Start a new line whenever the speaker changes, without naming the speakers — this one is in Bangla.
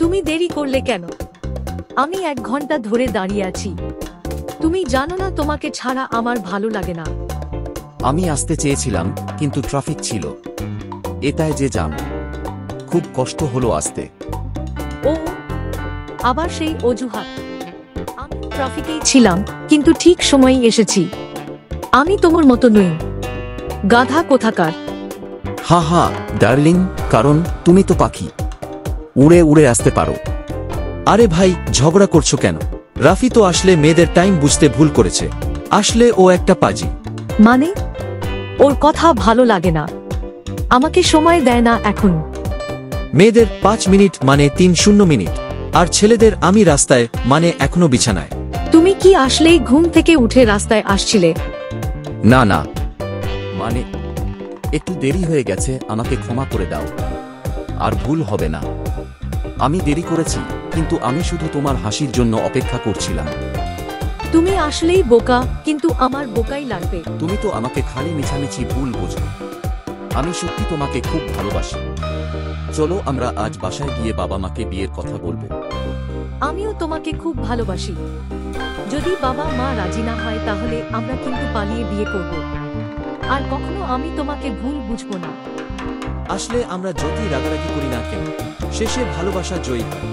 তুমি দেরি করলে কেন? আমি 1 ঘন্টা ধরে দাঁড়িয়ে আছি। তুমি জানো না তোমাকে ছাড়া আমার ভালো লাগে না।
আমি আসতে চেয়েছিলাম কিন্তু ট্রাফিক ছিল, এটাই যে জ্যাম, খুব কষ্ট হলো আসতে।
ও, আবার সেই অজুহাত। আমি ট্রাফিকেই ছিলাম, কিন্তু ঠিক সময়েই এসেছি। আমি তোমার মতো নই, গাধা কোথাকার।
হা হা ডার্লিং, কারণ তুমি তো পাখি, উড়ে উড়ে আসতে পারো। আরে ভাই, ঝগড়া করছো কেন? রাফি তো আসলে মেয়েদের টাইম বুঝতে ভুল করেছে, আসলে ও একটা পাজি।
মানে? ওর কথা ভালো লাগে না, আমাকে সময় দেয় না এখন।
মেয়েদের 5 মিনিট মানে 3-0 মিনিট, আর ছেলেদের আমি রাস্তায় মানে এখনো বিছানায়।
তুমি কি আসলেই ঘুম থেকে উঠে রাস্তায় আসছিলে?
না না, মানে একটু দেরি হয়ে গেছে, আমাকে ক্ষমা করে দাও। আর ভুল হবে না, আমি দেরি করেছি, কিন্তু আমি শুধু তোমার হাসির জন্য অপেক্ষা করছিলাম।
তুমি আসলেই বোকা, কিন্তু আমার বোকাই লাগবে।
তুমি তো আমাকে খালি মিছামিছি ভুল বোঝো, আমি সত্যি তোমাকে খুব ভালোবাসি। চলো আমরা আজ বাসায় গিয়ে বাবা মাকে বিয়ের কথা বলবো।
আমিও তোমাকে খুব ভালোবাসি। যদি বাবা মা রাজি না হয় তাহলে আমরা কিন্তু পালিয়ে বিয়ে করব। আর কখনো আমি তোমাকে ভুল বুঝবো না।
আসলে আমরা যতই রাগারাগি করি না কেন, শেষে ভালোবাসা জয়ী হয়।